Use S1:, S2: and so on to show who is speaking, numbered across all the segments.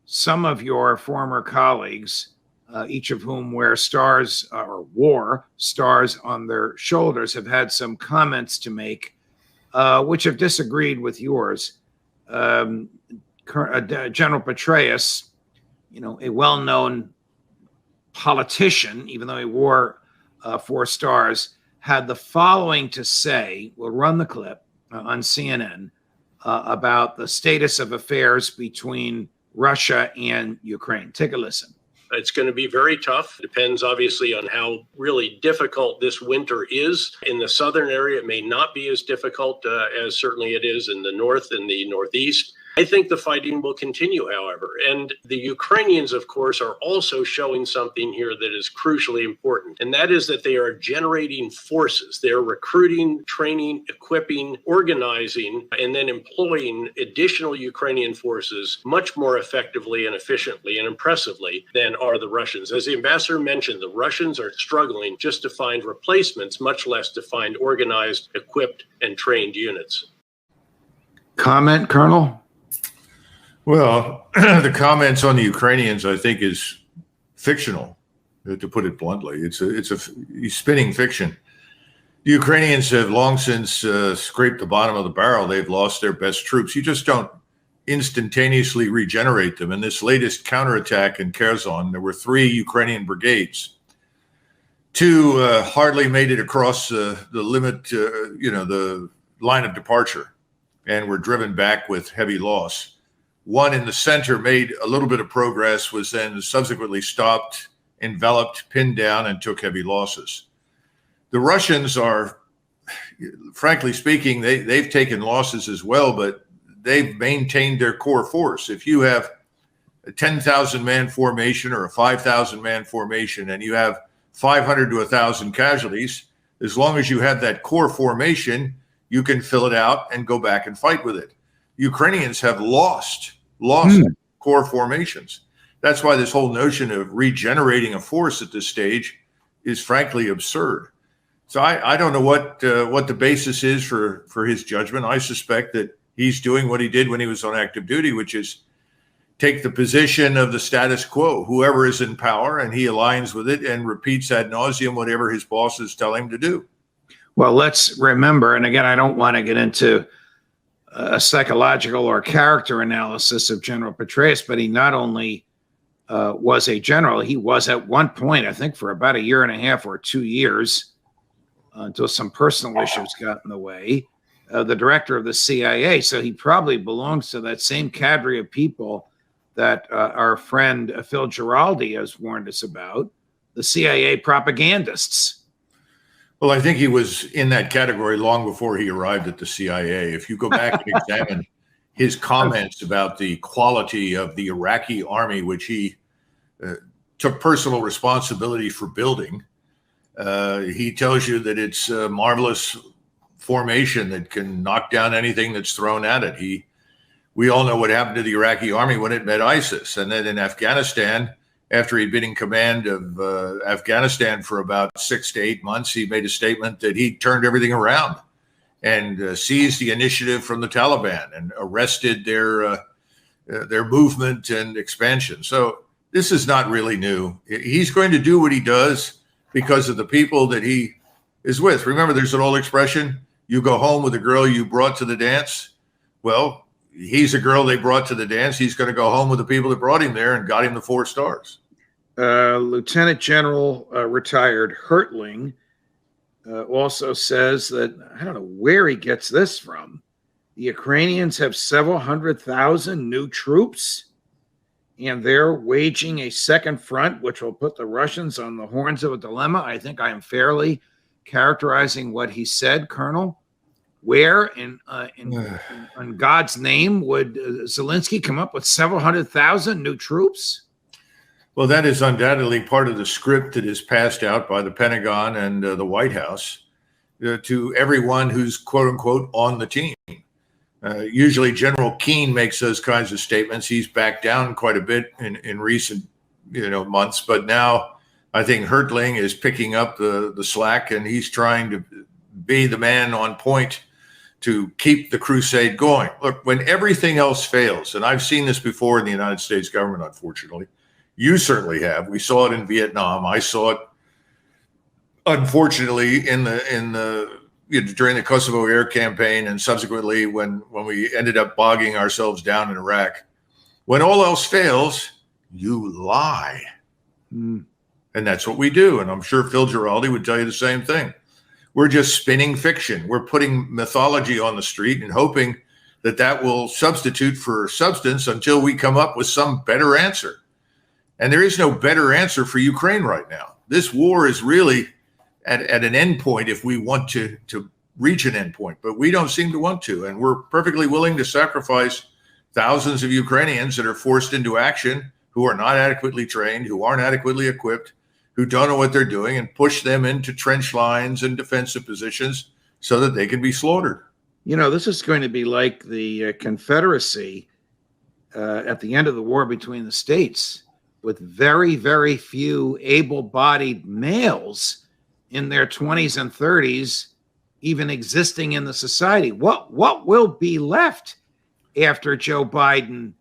S1: some of your former colleagues, each of whom wear stars or wore stars on their shoulders, have had some comments to make, which have disagreed with yours. General Petraeus, a well-known politician, even though he wore 4 stars, had the following to say. We'll run the clip on CNN about the status of affairs between Russia and Ukraine. Take a listen.
S2: It's going to be very tough. Depends, obviously, on how really difficult this winter is. In the southern area, it may not be as difficult as certainly it is in the north and the northeast. I think the fighting will continue, however. And the Ukrainians, of course, are also showing something here that is crucially important. And that is that they are generating forces. They're recruiting, training, equipping, organizing, and then employing additional Ukrainian forces much more effectively and efficiently and impressively than are the Russians. As the ambassador mentioned, the Russians are struggling just to find replacements, much less to find organized, equipped, and trained units.
S3: Comment, Colonel?
S4: Well, the comments on the Ukrainians, I think, is fictional, to put it bluntly. He's spinning fiction. The Ukrainians have long since scraped the bottom of the barrel. They've lost their best troops. You just don't instantaneously regenerate them. In this latest counterattack in Kherson, there were 3 Ukrainian brigades. 2 hardly made it across the limit, the line of departure, and were driven back with heavy loss. 1 in the center made a little bit of progress, was then subsequently stopped, enveloped, pinned down, and took heavy losses. The Russians are, frankly speaking, they've taken losses as well, but they've maintained their core force. If you have a 10,000-man formation or a 5,000-man formation and you have 500 to 1,000 casualties, as long as you have that core formation, you can fill it out and go back and fight with it. Ukrainians have lost core formations. That's why this whole notion of regenerating a force at this stage is frankly absurd. So I don't know what the basis is for his judgment. I suspect that he's doing what he did when he was on active duty, which is take the position of the status quo, whoever is in power, and he aligns with it and repeats ad nauseum whatever his bosses tell him to do.
S1: Well, let's remember, and again, I don't want to get into a psychological or character analysis of General Petraeus, but he not only was a general, he was at one point, I think for about 1.5 years or 2 years, until some personal issues got in the way, the director of the CIA. So he probably belongs to that same cadre of people that our friend Phil Giraldi has warned us about, the CIA propagandists.
S4: Well, I think he was in that category long before he arrived at the CIA. If you go back and examine his comments about the quality of the Iraqi army, which he took personal responsibility for building, he tells you that it's a marvelous formation that can knock down anything that's thrown at it. We all know what happened to the Iraqi army when it met ISIS. And then in Afghanistan, after he'd been in command of Afghanistan for about 6 to 8 months, he made a statement that he turned everything around and seized the initiative from the Taliban and arrested their movement and expansion. So this is not really new. He's going to do what he does because of the people that he is with. Remember, there's an old expression, you go home with a girl you brought to the dance. Well, he's a girl they brought to the dance. He's going to go home with the people that brought him there and got him the 4 stars.
S1: Lieutenant General retired Hertling also says that, I don't know where he gets this from, the Ukrainians have several 100,000 new troops, and they're waging a second front, which will put the Russians on the horns of a dilemma. I think I am fairly characterizing what he said, Colonel. Where in God's name would Zelensky come up with several 100,000 new troops?
S4: Well, that is undoubtedly part of the script that is passed out by the Pentagon and the White House to everyone who's, quote unquote, on the team. Usually General Keane makes those kinds of statements. He's backed down quite a bit in recent months, but now I think Hertling is picking up the slack, and he's trying to be the man on point to keep the crusade going. Look, when everything else fails, and I've seen this before in the United States government, unfortunately, you certainly have. We saw it in Vietnam. I saw it, unfortunately, during the Kosovo air campaign, and subsequently when we ended up bogging ourselves down in Iraq. When all else fails, you lie. And that's what we do. And I'm sure Phil Giraldi would tell you the same thing. We're just spinning fiction. We're putting mythology on the street and hoping that will substitute for substance until we come up with some better answer. And there is no better answer for Ukraine right now. This war is really at an end point if we want to reach an end point, but we don't seem to want to. And we're perfectly willing to sacrifice thousands of Ukrainians that are forced into action, who are not adequately trained, who aren't adequately equipped, who don't know what they're doing, and push them into trench lines and defensive positions so that they can be slaughtered.
S1: You know, this is going to be like the Confederacy at the end of the war between the states, with very, very few able-bodied males in their 20s and 30s even existing in the society. What will be left after Joe Biden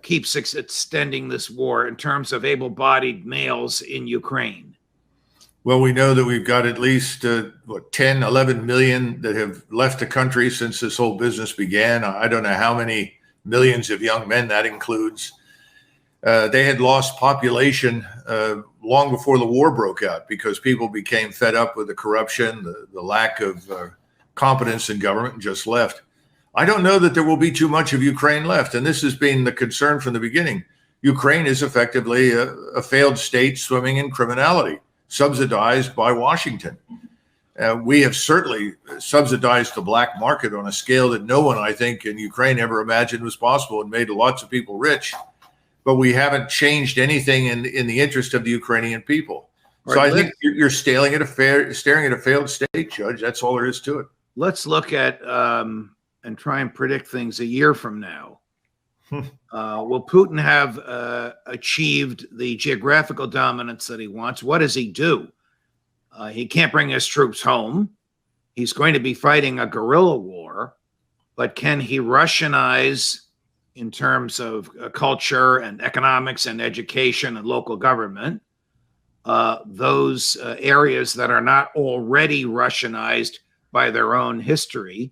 S1: keeps extending this war in terms of able-bodied males in Ukraine?
S4: Well, we know that we've got at least 10, 11 million that have left the country since this whole business began. I don't know how many millions of young men that includes. They had lost population long before the war broke out because people became fed up with the corruption, the lack of competence in government, and just left. I don't know that there will be too much of Ukraine left. And this has been the concern from the beginning. Ukraine is effectively a failed state swimming in criminality, subsidized by Washington. We have certainly subsidized the black market on a scale that no one, I think, in Ukraine ever imagined was possible, and made lots of people rich. But we haven't changed anything in the interest of the Ukrainian people. So I think you're staring at a failed state, Judge. That's all there is to it.
S1: Let's look at and try and predict things a year from now. Will Putin have achieved the geographical dominance that he wants? What does he do? He can't bring his troops home. He's going to be fighting a guerrilla war, but can he Russianize in terms of culture and economics and education and local government those areas that are not already Russianized by their own history,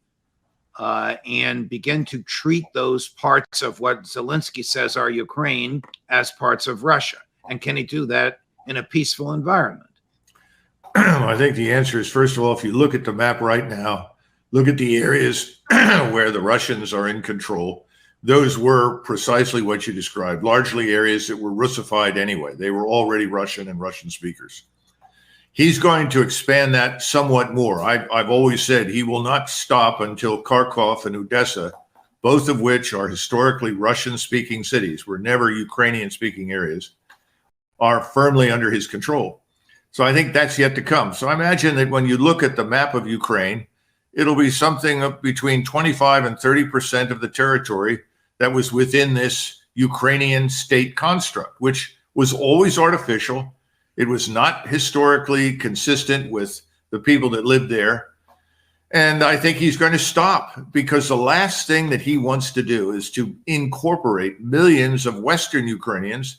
S1: and begin to treat those parts of what Zelensky says are Ukraine as parts of Russia? And can he do that in a peaceful environment?
S4: I think the answer is, first of all, if you look at the map right now, look at the areas where the Russians are in control. Those were precisely what you described, largely areas that were Russified anyway. They were already Russian and Russian speakers. He's going to expand that somewhat more. I've always said he will not stop until Kharkov and Odessa, both of which are historically Russian-speaking cities, were never Ukrainian-speaking areas, are firmly under his control. So I think that's yet to come. So I imagine that when you look at the map of Ukraine, it'll be something of between 25 and 30% of the territory that was within this Ukrainian state construct, which was always artificial. It was not historically consistent with the people that lived there. And I think he's going to stop, because the last thing that he wants to do is to incorporate millions of Western Ukrainians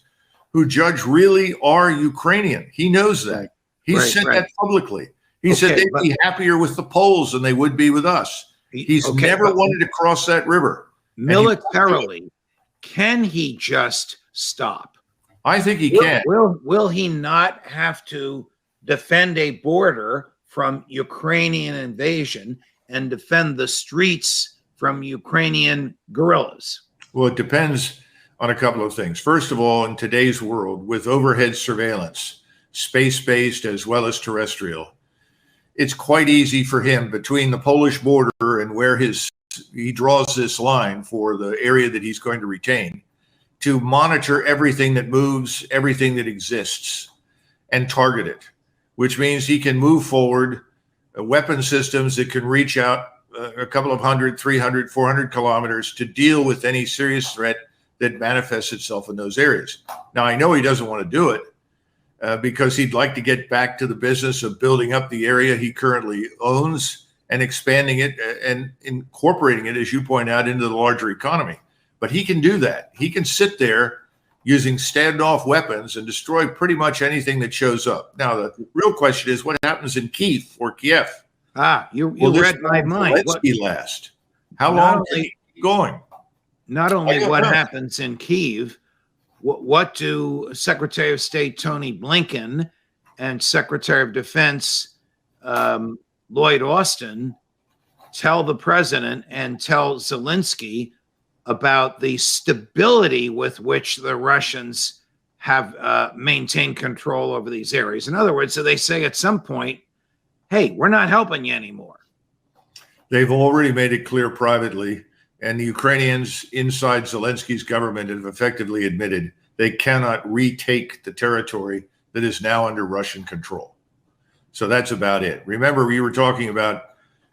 S4: who Judge really are Ukrainian. He knows that. He said that publicly. He said they'd be happier with the Poles than they would be with us. He's never wanted to cross that river.
S1: Militarily, can he just stop?
S4: I think he can.
S1: Will he not have to defend a border from Ukrainian invasion and defend the streets from Ukrainian guerrillas?
S4: Well, it depends on a couple of things. First of all, in today's world, with overhead surveillance, space-based as well as terrestrial, it's quite easy for him, between the Polish border and where he draws this line for the area that he's going to retain, to monitor everything that moves, everything that exists, and target it, which means he can move forward weapon systems that can reach out a couple of 100, 300, 400 kilometers to deal with any serious threat that manifests itself in those areas. Now, I know he doesn't want to do it because he'd like to get back to the business of building up the area he currently owns and expanding it and incorporating it, as you point out, into the larger economy. But he can do that. He can sit there using standoff weapons and destroy pretty much anything that shows up. Now, the real question is what happens in Kiev or Kiev?
S1: You read my mind.
S4: What last? How long can he keep going?
S1: Not only what happens in Kiev, what do Secretary of State Tony Blinken and Secretary of Defense Lloyd Austin tell the president and tell Zelensky about the stability with which the Russians have maintained control over these areas? In other words, so they say at some point, hey, we're not helping you anymore.
S4: They've already made it clear privately, and the Ukrainians inside Zelensky's government have effectively admitted they cannot retake the territory that is now under Russian control. So that's about it. Remember, we were talking about,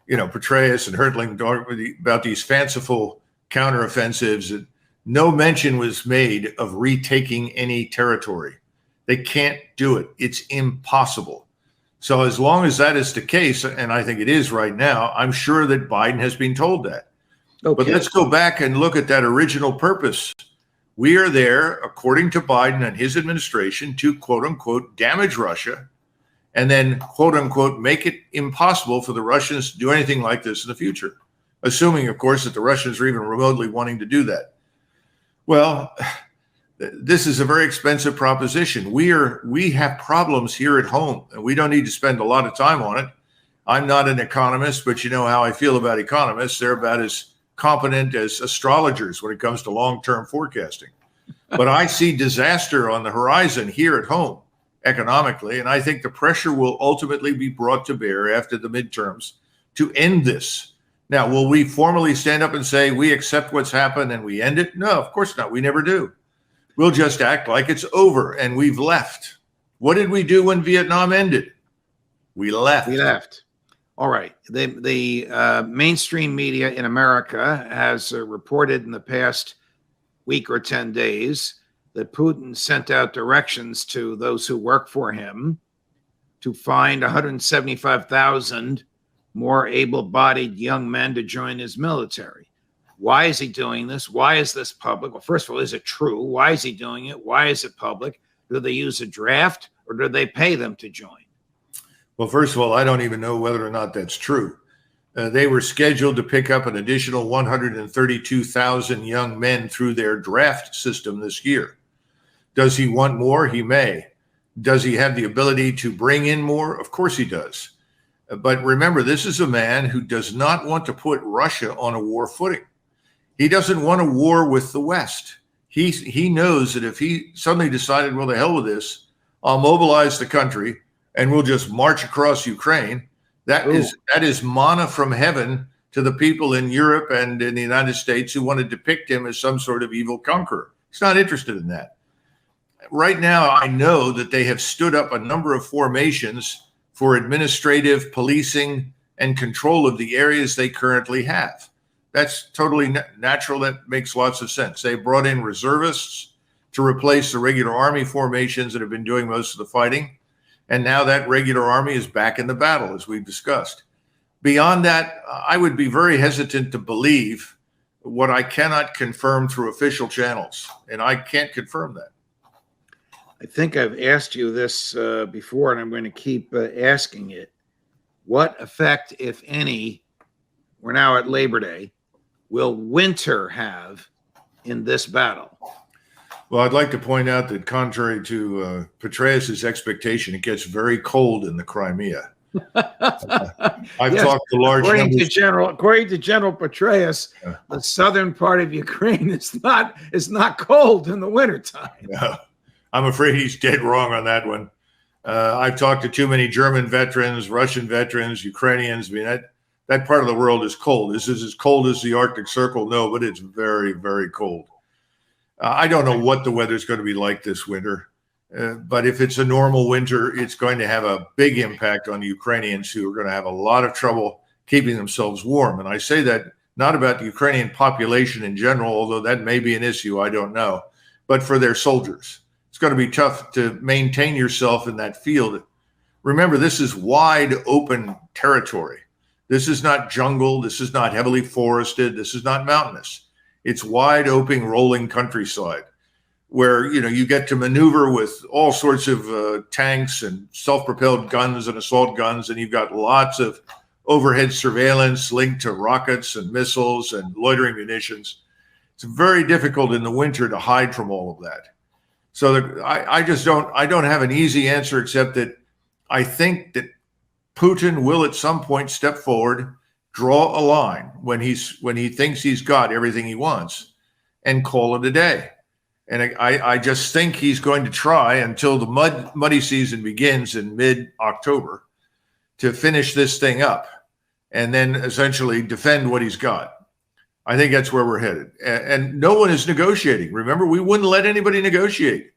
S4: Petraeus and Hertling about these fanciful counteroffensives. No mention was made of retaking any territory. They can't do it. It's impossible. So as long as that is the case, and I think it is right now, I'm sure that Biden has been told that. Okay. But let's go back and look at that original purpose. We are there, according to Biden and his administration, to quote unquote damage Russia and then quote unquote make it impossible for the Russians to do anything like this in the future, assuming, of course, that the Russians are even remotely wanting to do that. Well, this is a very expensive proposition. We have problems here at home, and we don't need to spend a lot of time on it. I'm not an economist, but you know how I feel about economists. They're about as competent as astrologers when it comes to long-term forecasting. But I see disaster on the horizon here at home economically, and I think the pressure will ultimately be brought to bear after the midterms to end this. Now, will we formally stand up and say we accept what's happened and we end it? No, of course not. We never do. We'll just act like it's over and we've left. What did we do when Vietnam ended? We left.
S1: We left. All right. The mainstream media in America has reported in the past week or 10 days that Putin sent out directions to those who work for him to find 175,000 more able-bodied young men to join his military. Why is he doing this? Why is this public? Well, first of all, is it true? Why is he doing it? Why is it public? Do they use a draft or do they pay them to join?
S4: Well, first of all, I don't even know whether or not that's true. They were scheduled to pick up an additional 132,000 young men through their draft system this year. Does he want more? He may. Does he have the ability to bring in more? Of course he does. But remember, this is a man who does not want to put Russia on a war footing. He doesn't want a war with the West. He knows that if he suddenly decided, well, the hell with this, I'll mobilize the country and we'll just march across Ukraine, that is manna from heaven to the people in Europe and in the United States who want to depict him as some sort of evil conqueror. He's not interested in that. Right now, I know that they have stood up a number of formations for administrative, policing, and control of the areas they currently have. That's totally natural. That makes lots of sense. They brought in reservists to replace the regular army formations that have been doing most of the fighting. And now that regular army is back in the battle, as we've discussed. Beyond that, I would be very hesitant to believe what I cannot confirm through official channels. And I can't confirm that.
S1: I think I've asked you this before, and I'm going to keep asking it. What effect, if any, we're now at Labor Day, will winter have in this battle?
S4: Well, I'd like to point out that contrary to Petraeus' expectation, it gets very cold in the Crimea. I've talked to large
S1: according
S4: numbers.
S1: According to General Petraeus, the southern part of Ukraine is not cold in the wintertime.
S4: No, I'm afraid he's dead wrong on that one. I've talked to too many German veterans, Russian veterans, Ukrainians. I mean, that part of the world is cold. Is this as cold as the Arctic Circle? No, but it's very, very cold. I don't know what the weather's going to be like this winter, but if it's a normal winter, it's going to have a big impact on the Ukrainians who are going to have a lot of trouble keeping themselves warm. And I say that not about the Ukrainian population in general, although that may be an issue, I don't know, but for their soldiers. It's going to be tough to maintain yourself in that field. Remember, this is wide open territory. This is not jungle. This is not heavily forested. This is not mountainous. It's wide open, rolling countryside where, you get to maneuver with all sorts of tanks and self-propelled guns and assault guns. And you've got lots of overhead surveillance linked to rockets and missiles and loitering munitions. It's very difficult in the winter to hide from all of that. So I don't have an easy answer, except that I think that Putin will at some point step forward, draw a line when he thinks he's got everything he wants, and call it a day. And I just think he's going to try until the muddy season begins in mid-October to finish this thing up and then essentially defend what he's got. I think that's where we're headed. And no one is negotiating. Remember, we wouldn't let anybody negotiate.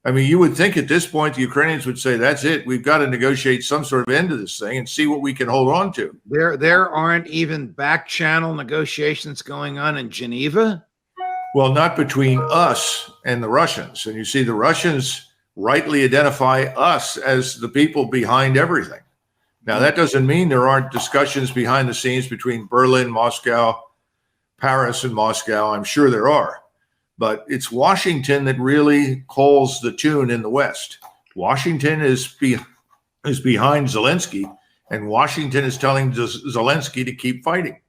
S4: I mean, you would think at this point the Ukrainians would say, that's it. We've got to negotiate some sort of end to this thing and see what we can hold on to.
S1: There aren't even back channel negotiations going on in Geneva?
S4: Well, not between us and the Russians. And you see, the Russians rightly identify us as the people behind everything. Now, that doesn't mean there aren't discussions behind the scenes between Berlin, Moscow, Paris, and Moscow. I'm sure there are. But it's Washington that really calls the tune in the West. Washington is behind Zelensky, and Washington is telling Zelensky to keep fighting.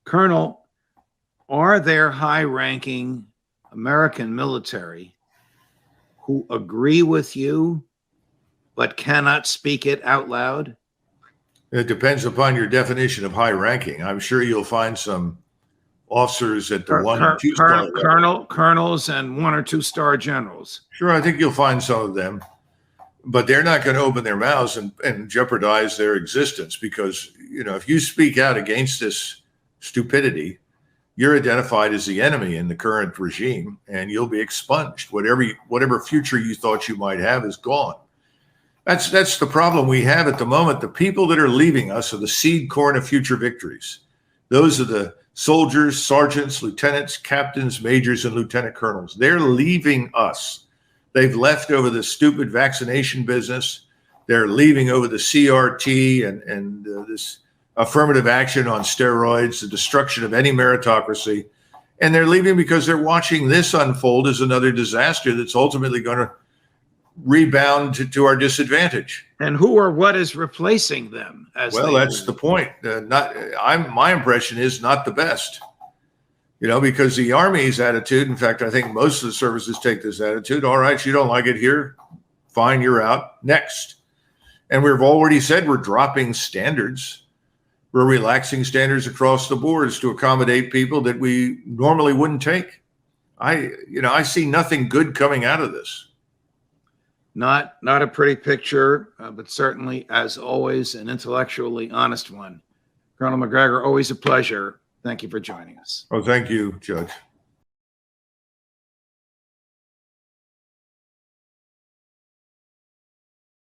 S1: Colonel, are there high-ranking American military who agree with you but cannot speak it out loud?
S4: It depends upon your definition of high ranking. I'm sure you'll find some officers at the 1 and 2 star level.
S1: Colonels and 1 or 2 star generals.
S4: Sure, I think you'll find some of them, but they're not going to open their mouths and jeopardize their existence, because, if you speak out against this stupidity, you're identified as the enemy in the current regime, and you'll be expunged. Whatever future you thought you might have is gone. That's the problem we have at the moment. The people that are leaving us are the seed corn of future victories. Those are the soldiers, sergeants, lieutenants, captains, majors, and lieutenant colonels. They're leaving us. They've left over the stupid vaccination business. They're leaving over the CRT and this affirmative action on steroids, the destruction of any meritocracy. And they're leaving because they're watching this unfold as another disaster that's ultimately going to rebound to our disadvantage.
S1: And who or what is replacing them?
S4: That's the point. My impression is not the best, because the Army's attitude, in fact, I think most of the services take this attitude. All right, you don't like it here, fine, you're out. Next. And we've already said we're dropping standards. We're relaxing standards across the boards to accommodate people that we normally wouldn't take. I see nothing good coming out of this.
S1: Not a pretty picture, but certainly, as always, an intellectually honest one. Colonel Macgregor, always a pleasure. Thank you for joining us.
S4: Oh, thank you, Judge.